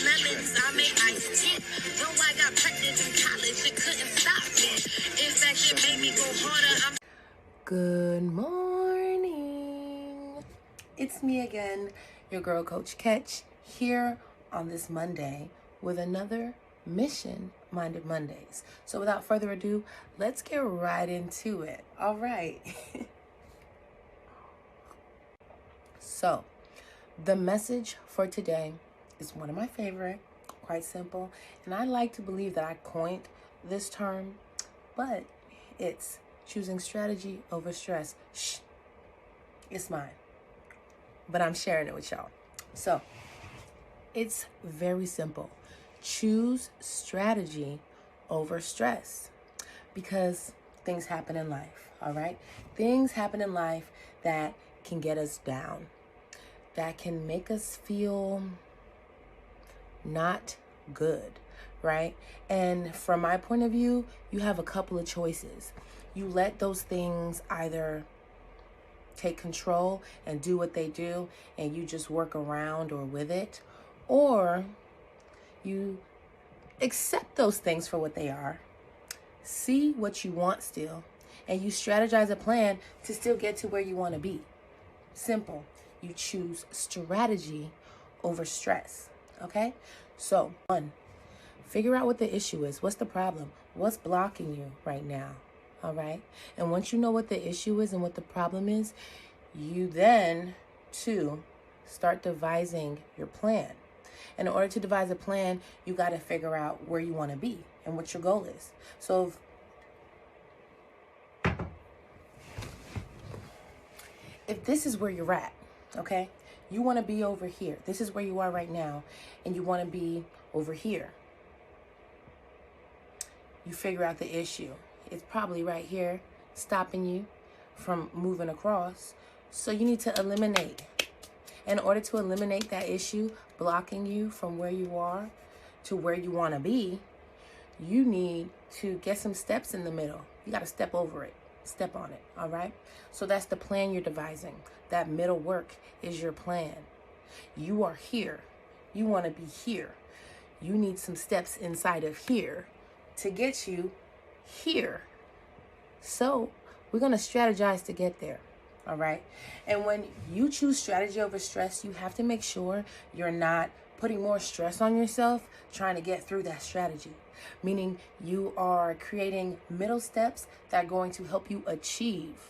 lemons, I made iced tea. Though I got pregnant in college, it couldn't stop me. In fact, it made me go harder. Good morning. It's me again, your girl, Coach Ketch, here on this Monday with another Mission Minded Mondays. So without further ado, let's get right into it. All right. So the message for today is one of my favorite, quite simple. And I like to believe that I coined this term, but it's choosing strategy over stress. Shh, it's mine, but I'm sharing it with y'all. So it's very simple. Choose strategy over stress, because things happen in life, all right? Things happen in life that can get us down, that can make us feel not good, right? And from my point of view, you have a couple of choices. You let those things either take control and do what they do, and you just work around or with it, or you accept those things for what they are, see what you want still, and you strategize a plan to still get to where you want to be. Simple. You choose strategy over stress, okay? So, one, figure out what the issue is. What's the problem? What's blocking you right now, all right? And once you know what the issue is and what the problem is, you then, two, start devising your plan. In order to devise a plan, you got to figure out where you want to be and what your goal is. So if this is where you're at, okay, you want to be over here. This is where you are right now, and you want to be over here. You figure out the issue. It's probably right here, stopping you from moving across. So you need to eliminate. In order to eliminate that issue blocking you from where you are to where you want to be, you need to get some steps in the middle. You got to step over it, step on it, all right? So that's the plan you're devising. That middle work is your plan. You are here. You want to be here. You need some steps inside of here to get you here. So we're going to strategize to get there. All right. And when you choose strategy over stress, you have to make sure you're not putting more stress on yourself trying to get through that strategy. Meaning you are creating middle steps that are going to help you achieve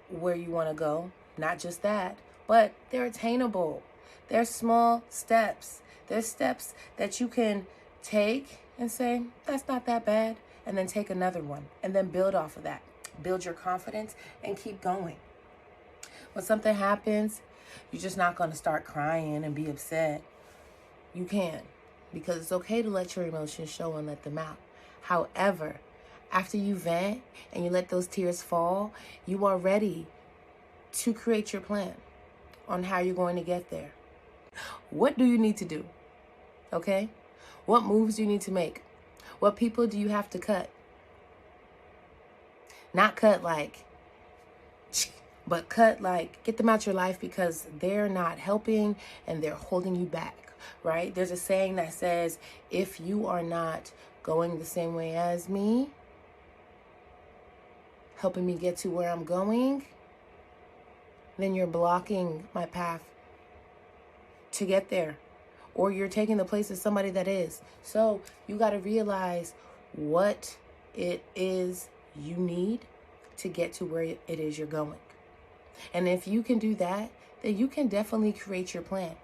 where you want to go. Not just that, but they're attainable. They're small steps. They're steps that you can take and say, that's not that bad. And then take another one and then build off of that. Build your confidence and keep going. When something happens, you're just not going to start crying and be upset. You can, because it's okay to let your emotions show and let them out. However, after you vent and you let those tears fall, you are ready to create your plan on how you're going to get there. What do you need to do? Okay? What moves do you need to make? What people do you have to cut? Not cut like, but cut like, get them out your life because they're not helping and they're holding you back, right? There's a saying that says, if you are not going the same way as me, helping me get to where I'm going, then you're blocking my path to get there, or you're taking the place of somebody that is. So you got to realize what it is you need to get to where it is you're going. And if you can do that, then you can definitely create your plan.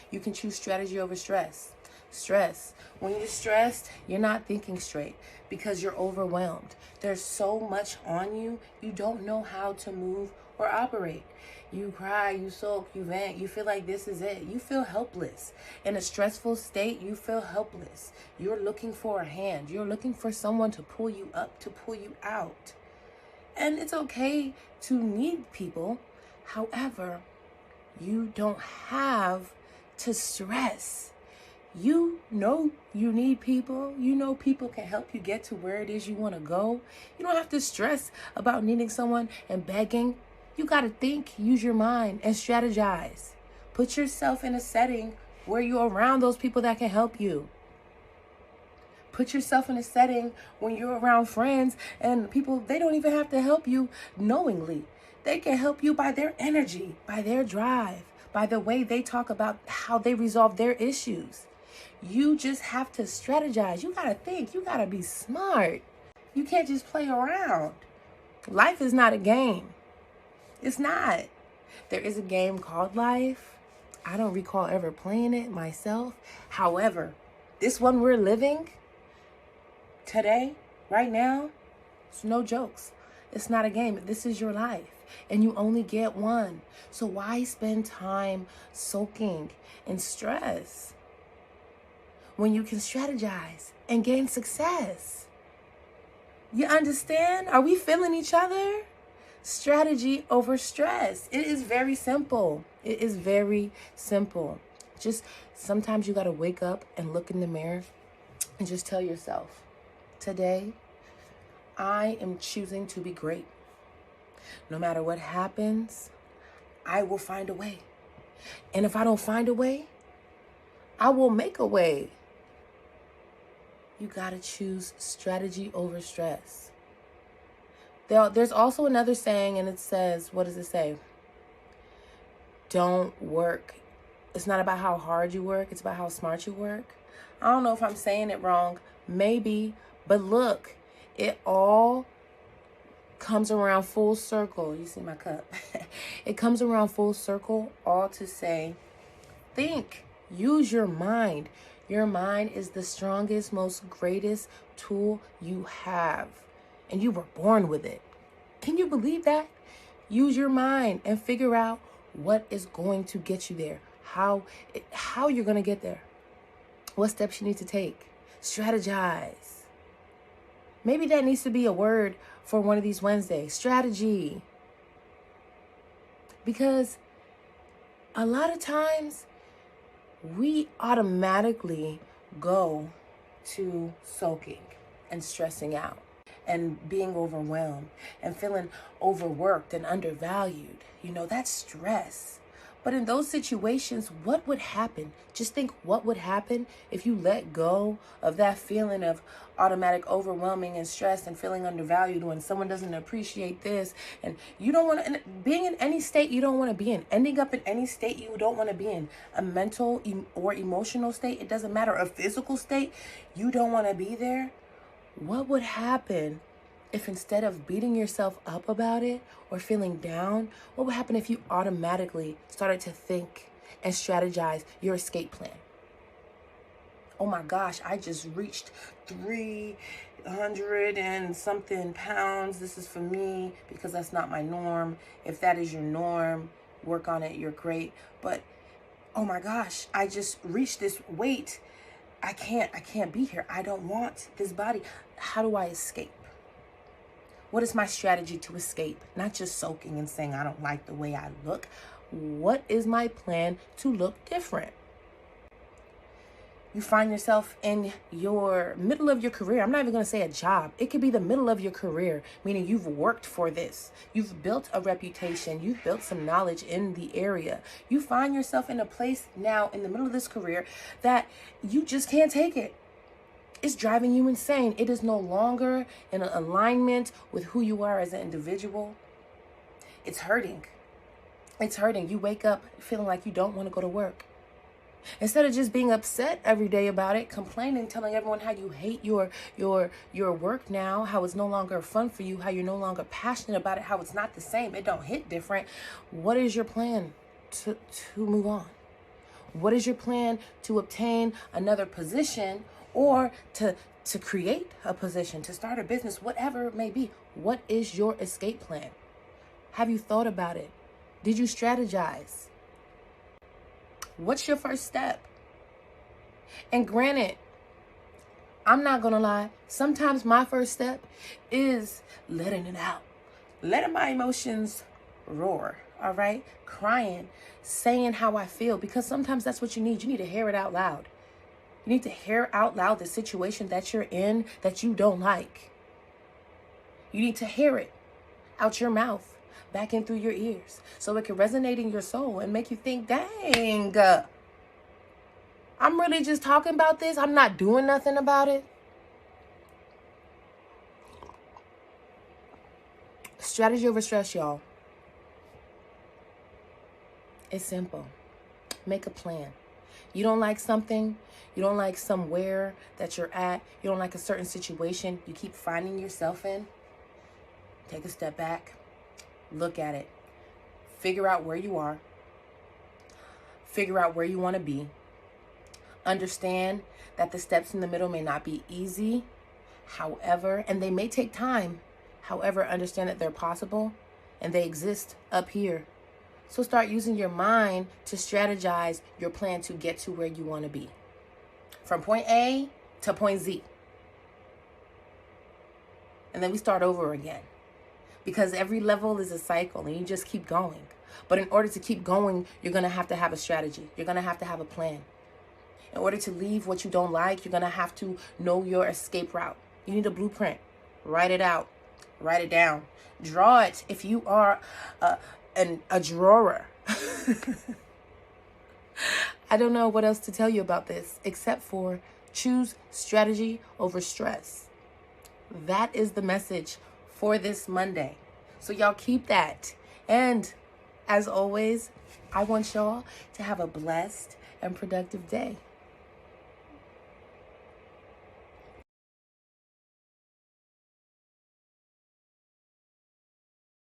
You can choose strategy over stress. Stress. When you're stressed, you're not thinking straight because you're overwhelmed. There's so much on you, you don't know how to move or operate. You cry, you sulk, you vent, you feel like this is it. You feel helpless. In a stressful state, you feel helpless. You're looking for a hand. You're looking for someone to pull you up, to pull you out. And it's okay to need people. However, you don't have to stress. You know you need people. You know people can help you get to where it is you want to go. You don't have to stress about needing someone and begging. You got to think, use your mind, and strategize. Put yourself in a setting where you're around those people that can help you. Put yourself in a setting when you're around friends and people, they don't even have to help you knowingly. They can help you by their energy, by their drive, by the way they talk about how they resolve their issues. You just have to strategize. You got to think. You got to be smart. You can't just play around. Life is not a game. It's not. There is a game called life. I don't recall ever playing it myself. However, this one we're living today, right now, it's no jokes. It's not a game. This is your life. And you only get one. So why spend time soaking in stress when you can strategize and gain success? You understand? Are we feeling each other? Strategy over stress. It is very simple. It is very simple. Just sometimes you got to wake up and look in the mirror and just tell yourself, today, I am choosing to be great. No matter what happens, I will find a way. And if I don't find a way, I will make a way. You got to choose strategy over stress. There's also another saying, and it says, what does it say? Don't work. It's not about how hard you work. It's about how smart you work. I don't know if I'm saying it wrong. Maybe. But look, it all comes around full circle. You see my cup? It comes around full circle, all to say, think. Use your mind. Your mind is the strongest, most greatest tool you have. And you were born with it. Can you believe that? Use your mind and figure out what is going to get you there. How you're going to get there. What steps you need to take. Strategize. Maybe that needs to be a word for one of these Wednesdays. Strategy. Because a lot of times we automatically go to soaking and stressing out and being overwhelmed and feeling overworked and undervalued. You know, that's stress. But in those situations, what would happen? Just think what would happen if you let go of that feeling of automatic overwhelming and stress and feeling undervalued when someone doesn't appreciate this. And you don't want to, being in any state you don't want to be in, ending up in any state you don't want to be in, a mental or emotional state, it doesn't matter, a physical state, you don't want to be there. What would happen if instead of beating yourself up about it or feeling down, what would happen if you automatically started to think and strategize your escape plan? Oh my gosh, I just reached 300 and something pounds. This is for me because that's not my norm. If that is your norm, work on it, you're great. But oh my gosh, I just reached this weight. I can't be here. I don't want this body. How do I escape? What is my strategy to escape? Not just soaking and saying I don't like the way I look. What is my plan to look different? You find yourself in your middle of your career. I'm not even going to say a job. It could be the middle of your career, meaning you've worked for this. You've built a reputation. You've built some knowledge in the area. You find yourself in a place now in the middle of this career that you just can't take it. It's driving you insane. It is no longer in alignment with who you are as an individual. It's hurting. It's hurting. You wake up feeling like you don't want to go to work. Instead of just being upset every day about it, complaining, telling everyone how you hate your work now, how it's no longer fun for you, how you're no longer passionate about it, how it's not the same, it don't hit different. What is your plan to move on? What is your plan to obtain another position or to create a position, to start a business, whatever it may be? What is your escape plan? Have you thought about it? Did you strategize? What's your first step? And granted, I'm not going to lie. Sometimes my first step is letting it out. Letting my emotions roar, all right? Crying, saying how I feel, because sometimes that's what you need. You need to hear it out loud. You need to hear out loud the situation that you're in that you don't like. You need to hear it out your mouth, back in through your ears, so it can resonate in your soul and make you think, dang, really just talking about this. I'm not doing nothing about it. Strategy over stress, y'all. It's simple. Make a plan. You don't like something, you don't like somewhere that you're at, you don't like a certain situation you keep finding yourself in, take a step back, look at it, figure out where you are, figure out where you want to be, understand that the steps in the middle may not be easy, however, and they may take time, however, understand that they're possible and they exist up here. So start using your mind to strategize your plan to get to where you want to be. From point A to point Z. And then we start over again. Because every level is a cycle and you just keep going. But in order to keep going, you're going to have a strategy. You're going to have a plan. In order to leave what you don't like, you're going to have to know your escape route. You need a blueprint. Write it out. Write it down. Draw it if you are a drawer. I don't know what else to tell you about this except for choose strategy over stress. That is the message for this Monday. So y'all keep that. And as always, I want y'all to have a blessed and productive day.